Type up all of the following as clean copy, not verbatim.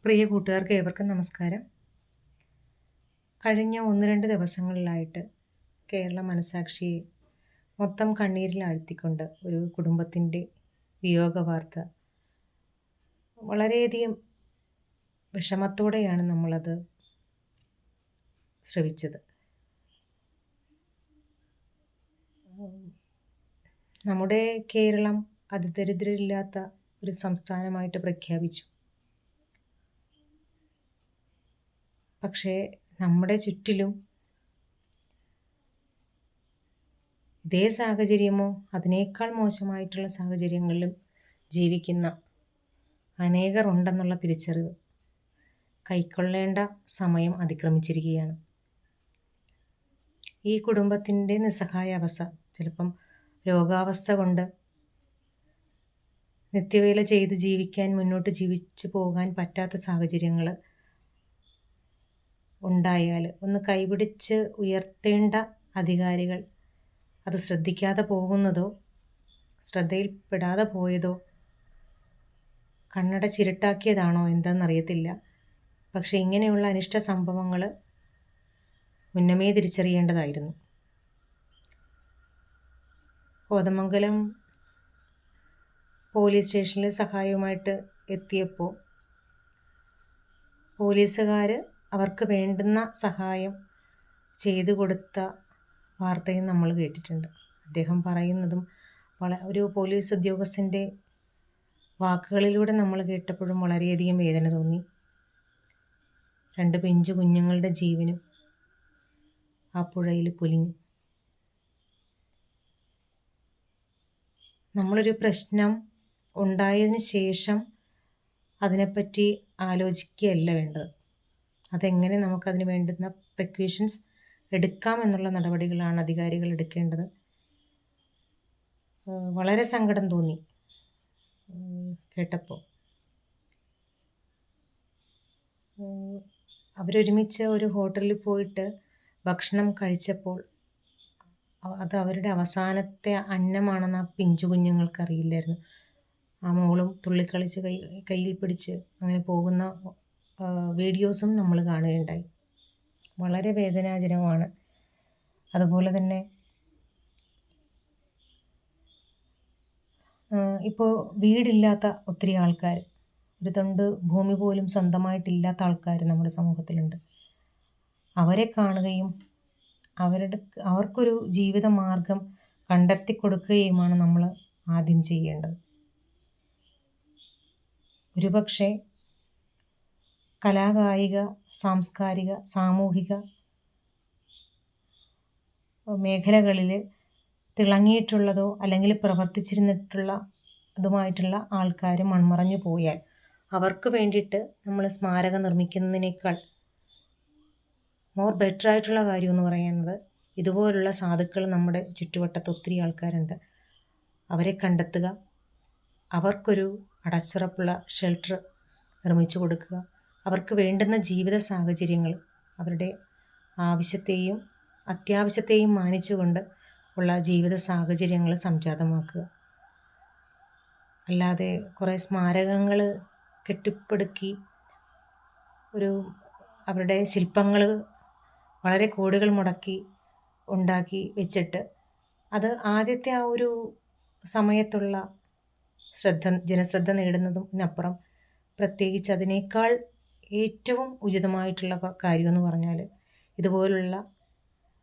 പ്രിയ കൂട്ടുകാർക്ക് ഏവർക്കും നമസ്കാരം. കഴിഞ്ഞ 1-2 ദിവസങ്ങളിലായിട്ട് കേരള മനസാക്ഷിയെ മൊത്തം കണ്ണീരിലാഴ്ത്തിക്കൊണ്ട് ഒരു കുടുംബത്തിൻ്റെ വിയോഗ വാർത്ത വളരെയധികം വിഷമത്തോടെയാണ് നമ്മളത് ശ്രവിച്ചത്. നമ്മുടെ കേരളം അതിദരിദ്രരില്ലാത്ത ഒരു സംസ്ഥാനമായിട്ട് പ്രഖ്യാപിച്ചു. പക്ഷേ നമ്മുടെ ചുറ്റിലും ഇതേ സാഹചര്യമോ അതിനേക്കാൾ മോശമായിട്ടുള്ള സാഹചര്യങ്ങളിലും ജീവിക്കുന്ന അനേകർ ഉണ്ടെന്നുള്ള തിരിച്ചറിവ് കൈക്കൊള്ളേണ്ട സമയം അതിക്രമിച്ചിരിക്കുകയാണ്. ഈ കുടുംബത്തിൻ്റെ നിസ്സഹായ അവസ്ഥ, ചിലപ്പം രോഗാവസ്ഥ കൊണ്ട് നിത്യവേല ചെയ്ത് ജീവിക്കാൻ മുന്നോട്ട് ജീവിച്ചു പോകാൻ പറ്റാത്ത സാഹചര്യങ്ങൾ ഉണ്ടായാൽ ഒന്ന് കൈപിടിച്ച് ഉയർത്തേണ്ട അധികാരികൾ അത് ശ്രദ്ധിക്കാതെ പോകുന്നതോ ശ്രദ്ധയിൽപ്പെടാതെ പോയതോ കണ്ണട ചിരട്ടാക്കിയതാണോ എന്തെന്നറിയത്തില്ല. പക്ഷെ ഇങ്ങനെയുള്ള അനിഷ്ട സംഭവങ്ങൾ മുന്നമേ തിരിച്ചറിയേണ്ടതായിരുന്നു. കോതമംഗലം പോലീസ് സ്റ്റേഷനിൽ സഹായവുമായിട്ട് എത്തിയപ്പോൾ പോലീസുകാർ അവർക്ക് വേണ്ടുന്ന സഹായം ചെയ്തു കൊടുത്ത വാർത്തയും നമ്മൾ കേട്ടിട്ടുണ്ട്. അദ്ദേഹം പറയുന്നതും ഒരു പോലീസ് ഉദ്യോഗസ്ഥൻ്റെ വാക്കുകളിലൂടെ നമ്മൾ കേട്ടപ്പോഴും വളരെയധികം വേദന തോന്നി. 2 പിഞ്ചു കുഞ്ഞുങ്ങളുടെ ജീവനും ആ പുഴയിൽ പൊലിഞ്ഞു. നമ്മളൊരു പ്രശ്നം ഉണ്ടായതിന് ശേഷം അതിനെപ്പറ്റി ആലോചിക്കുകയല്ല വേണ്ടത്. അതെങ്ങനെ നമുക്കതിന് വേണ്ടുന്ന പ്രിക്കോഷൻസ് എടുക്കാം എന്നുള്ള നടപടികളാണ് അധികാരികൾ എടുക്കേണ്ടത്. വളരെ സങ്കടം തോന്നി കേട്ടപ്പോൾ. അവരൊരുമിച്ച് ഒരു ഹോട്ടലിൽ പോയിട്ട് ഭക്ഷണം കഴിച്ചപ്പോൾ അത് അവരുടെ അവസാനത്തെ അന്നമാണെന്ന് ആ പിഞ്ചു കുഞ്ഞുങ്ങൾക്കറിയില്ലായിരുന്നു. ആ മോളും തുള്ളിക്കളിച്ച് കയ്യിൽ പിടിച്ച് അങ്ങനെ പോകുന്ന വീഡിയോസും നമ്മൾ കാണുകയുണ്ടായി. വളരെ വേദനാജനകമാണ്. അതുപോലെ തന്നെ ഇപ്പോൾ വീടില്ലാത്ത ഒത്തിരി ആൾക്കാർ, ഒരു തണ്ട് ഭൂമി പോലും സ്വന്തമായിട്ടില്ലാത്ത ആൾക്കാർ നമ്മുടെ സമൂഹത്തിലുണ്ട്. അവരെ കാണുകയും അവർക്കൊരു ജീവിത മാർഗം കണ്ടെത്തി കൊടുക്കുകയുമാണ് നമ്മൾ ആദ്യം ചെയ്യേണ്ടത്. ഒരുപക്ഷെ കലാകായിക സാംസ്കാരിക സാമൂഹിക മേഖലകളിൽ തിളങ്ങിയിട്ടുള്ളതോ അല്ലെങ്കിൽ പ്രവർത്തിച്ചിരുന്നിട്ടുള്ള അതുമായിട്ടുള്ള ആൾക്കാർ മൺമറഞ്ഞു പോയാൽ അവർക്ക് വേണ്ടിയിട്ട് നമ്മൾ സ്മാരകം നിർമ്മിക്കുന്നതിനേക്കാൾ ബെറ്റർ ആയിട്ടുള്ള കാര്യം എന്ന് പറയുന്നത് ഇതുപോലുള്ള സാധുക്കൾ നമ്മുടെ ചുറ്റുവട്ടത്ത് ഒത്തിരി ആൾക്കാരുണ്ട്. അവരെ കണ്ടെത്തുക, അവർക്കൊരു അടച്ചുറപ്പുള്ള ഷെൽട്ടർ നിർമ്മിച്ചു കൊടുക്കുക, അവർക്ക് വേണ്ടുന്ന ജീവിത സാഹചര്യങ്ങൾ അവരുടെ ആവശ്യത്തെയും അത്യാവശ്യത്തെയും മാനിച്ചുകൊണ്ട് ഉള്ള ജീവിത സാഹചര്യങ്ങൾ സംജാതമാക്കുക. അല്ലാതെ കുറേ സ്മാരകങ്ങൾ കെട്ടിപ്പടുക്കി അവരുടെ ശില്പങ്ങൾ വളരെ കോടികൾ മുടക്കി ഉണ്ടാക്കി വെച്ചിട്ട് അത് ആദ്യത്തെ ആ ഒരു സമയത്തുള്ള ജനശ്രദ്ധ നേടുന്നതിനപ്പുറം പ്രത്യേകിച്ച് അതിനേക്കാൾ ഏറ്റവും ഉചിതമായിട്ടുള്ള കാര്യമെന്ന് പറഞ്ഞാൽ ഇതുപോലുള്ള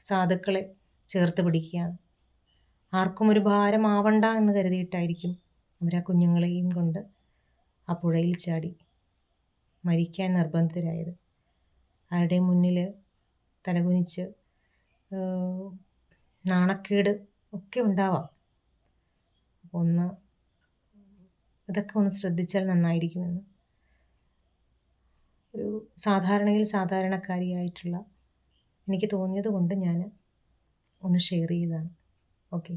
സാധുക്കളെ ചേർത്ത് പിടിക്കുകയാണ്. ആർക്കും ഒരു ഭാരമാവണ്ട എന്ന് കരുതിയിട്ടായിരിക്കും അവരാ കുഞ്ഞുങ്ങളെയും കൊണ്ട് ആ പുഴയിൽ ചാടി മരിക്കാൻ നിർബന്ധിതരായത്. ആരുടെയും മുന്നിൽ തലകുനിച്ച് നാണക്കേട് ഒക്കെ ഉണ്ടാവാം. ഇതൊക്കെ ഒന്ന് ശ്രദ്ധിച്ചാൽ നന്നായിരിക്കുമെന്ന് ഒരു സാധാരണയിൽ സാധാരണക്കാരിയായിട്ടുള്ള എനിക്ക് തോന്നിയത് കൊണ്ട് ഞാൻ ഒന്ന് ഷെയർ ചെയ്തതാണ്. ഓക്കെ.